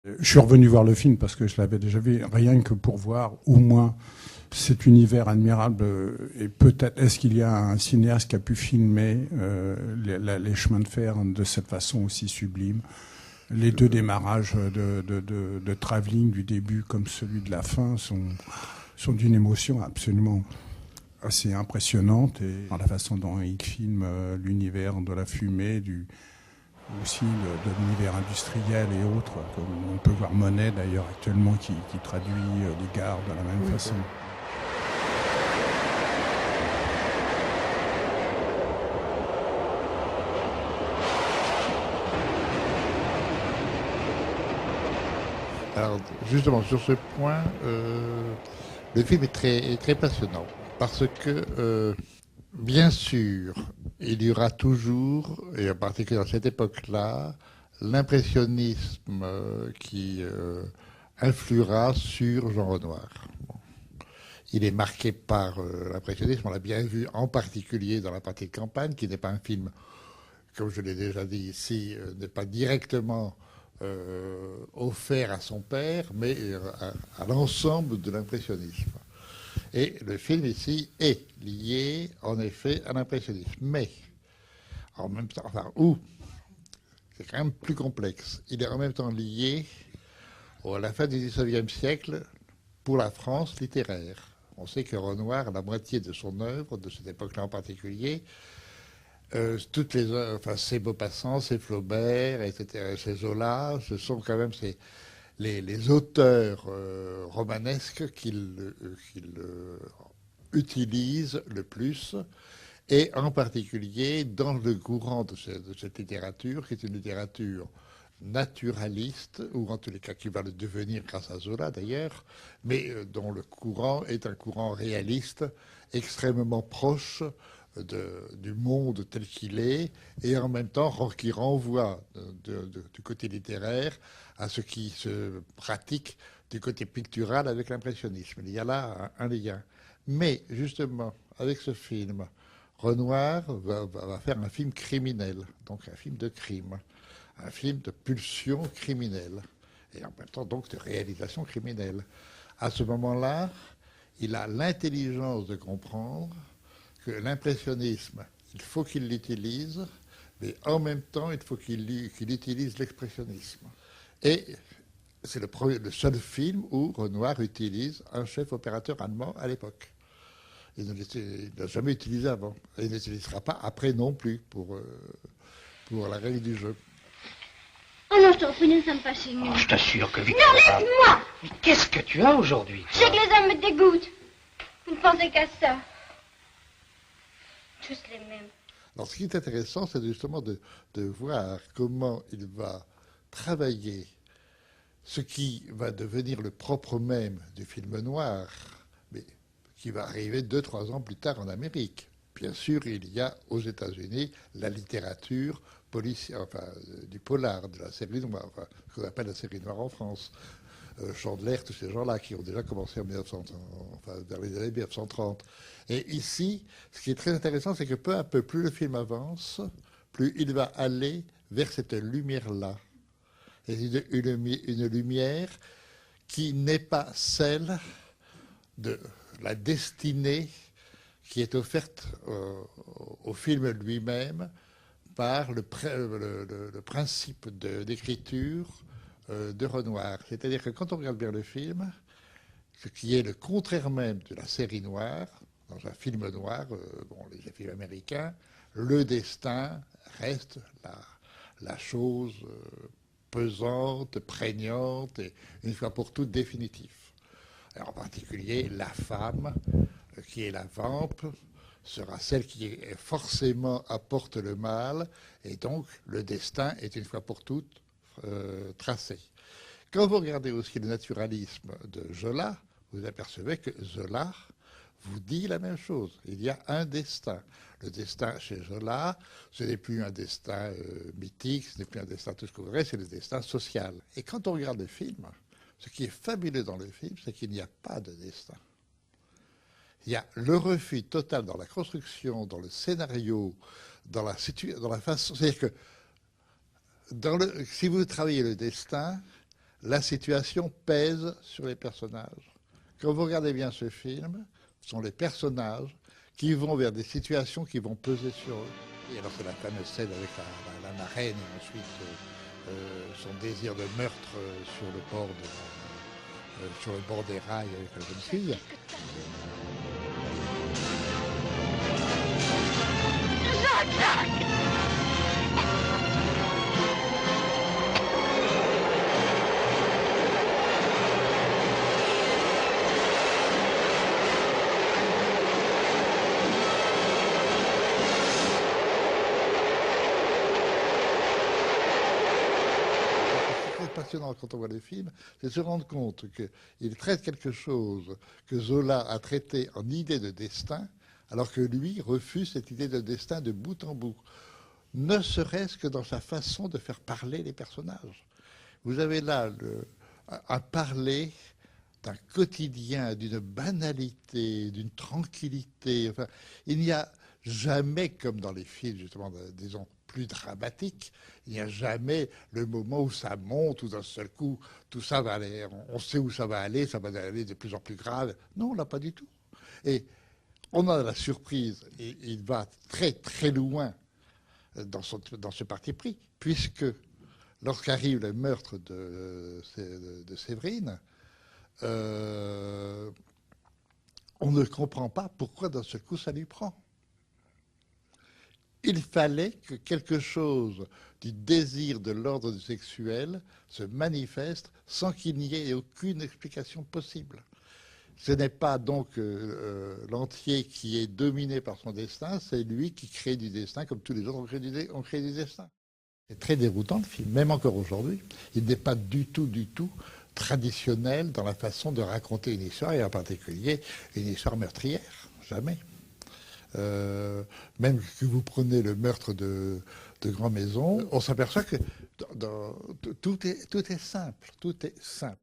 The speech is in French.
Je suis revenu voir le film parce que je l'avais déjà vu, rien que pour voir au moins cet univers admirable. Et peut-être, est-ce qu'il y a un cinéaste qui a pu filmer les chemins de fer de cette façon aussi sublime? Les deux démarrages de travelling du début comme celui de la fin sont d'une émotion absolument assez impressionnante. Et dans la façon dont il filme l'univers de la fumée, aussi de l'univers industriel et autres, comme on peut voir Monet d'ailleurs actuellement qui traduit les gares de la même façon. Alors, justement, sur ce point, le film est très passionnant parce que, bien sûr, il y aura toujours, et en particulier dans cette époque-là, l'impressionnisme qui influera sur Jean Renoir. Bon. Il est marqué par l'impressionnisme, on l'a bien vu en particulier dans La partie de campagne, qui n'est pas un film, comme je l'ai déjà dit ici, n'est pas directement offert à son père, mais à l'ensemble de l'impressionnisme. Et le film ici est lié, en effet, à l'impressionnisme. Mais, en même temps, c'est quand même plus complexe. Il est en même temps lié à la fin du XIXe siècle pour la France littéraire. On sait que Renoir, la moitié de son œuvre, de cette époque-là en particulier, toutes les œuvres, enfin, c'est Maupassant, c'est Flaubert, etc., c'est Zola, ce sont quand même les auteurs romanesques qu'il utilise le plus, et en particulier dans le courant de cette littérature, qui est une littérature naturaliste, ou en tous les cas qui va le devenir grâce à Zola d'ailleurs, mais dont le courant est un courant réaliste, extrêmement proche du monde tel qu'il est, et en même temps qui renvoie du côté littéraire à ce qui se pratique du côté pictural avec l'impressionnisme. Il y a là un lien. Mais justement, avec ce film, Renoir va faire un film criminel, donc un film de crime, un film de pulsion criminelle, et en même temps donc de réalisation criminelle. À ce moment-là, il a l'intelligence de comprendre que l'impressionnisme, il faut qu'il l'utilise, mais en même temps, il faut qu'il utilise l'expressionnisme. Et c'est le seul film où Renoir utilise un chef opérateur allemand à l'époque. Il ne l'a jamais utilisé avant. Et il ne l'utilisera pas après non plus pour la règle du jeu. Oh non, je t'en prie, nous ne sommes pas chez nous. Oh, je t'assure que Victor... Non, laisse-moi! Mais qu'est-ce que tu as aujourd'hui? Je sais que les hommes me dégoûtent. Vous ne pensez qu'à ça. Tous les mêmes. Alors, ce qui est intéressant, c'est justement de voir comment il va travailler ce qui va devenir le propre même du film noir, mais qui va arriver 2-3 ans plus tard en Amérique. Bien sûr, il y a aux États-Unis la littérature du polar, de la série noire, ce qu'on appelle la série noire en France. Chandler, tous ces gens-là qui ont déjà commencé en vers les années 1930. Et ici, ce qui est très intéressant, c'est que peu à peu, plus le film avance, plus il va aller vers cette lumière-là. Et une lumière qui n'est pas celle de la destinée qui est offerte au film lui-même par le principe d'écriture de Renoir. C'est-à-dire que quand on regarde bien le film, ce qui est le contraire même de la série noire, dans un film noir, les films américains, le destin reste la chose pesante, prégnante et une fois pour toutes définitive. Alors, en particulier, la femme, qui est la vampe, sera celle qui forcément apporte le mal, et donc le destin est une fois pour toutes tracé. Quand vous regardez aussi le naturalisme de Zola, vous apercevez que Zola vous dit la même chose. Il y a un destin. Le destin chez Zola, ce n'est plus un destin mythique, ce n'est plus un destin tout ce que vous voudrez, c'est le destin social. Et quand on regarde le film, ce qui est fabuleux dans le film, c'est qu'il n'y a pas de destin. Il y a le refus total dans la construction, dans le scénario, dans la façon... C'est-à-dire que si vous travaillez le destin, la situation pèse sur les personnages. Quand vous regardez bien ce film, ce sont les personnages qui vont vers des situations qui vont peser sur eux. Et alors c'est la fameuse scène avec la marraine et ensuite son désir de meurtre sur le bord des rails avec la jeune fille. Passionnant quand on voit les films, c'est de se rendre compte qu'il traite quelque chose que Zola a traité en idée de destin, alors que lui refuse cette idée de destin de bout en bout, ne serait-ce que dans sa façon de faire parler les personnages. Vous avez là à parler d'un quotidien, d'une banalité, d'une tranquillité. Enfin, il n'y a jamais, comme dans les films, justement, disons, plus dramatiques, il n'y a jamais le moment où ça monte, où d'un seul coup, tout ça va aller, on sait où ça va aller de plus en plus grave. Non, là, pas du tout. Et on a la surprise, et il va très, très loin dans ce parti pris, puisque lorsqu'arrive le meurtre de Séverine, on ne comprend pas pourquoi d'un seul coup ça lui prend. Il fallait que quelque chose du désir de l'ordre sexuel se manifeste sans qu'il n'y ait aucune explication possible. Ce n'est pas donc l'entier qui est dominé par son destin, c'est lui qui crée du destin, comme tous les autres ont créé du destin. C'est très déroutant le film, même encore aujourd'hui. Il n'est pas du tout traditionnel dans la façon de raconter une histoire, et en particulier une histoire meurtrière. Jamais. Même que vous prenez le meurtre de Grand Maison, on s'aperçoit que tout est simple. Tout est simple.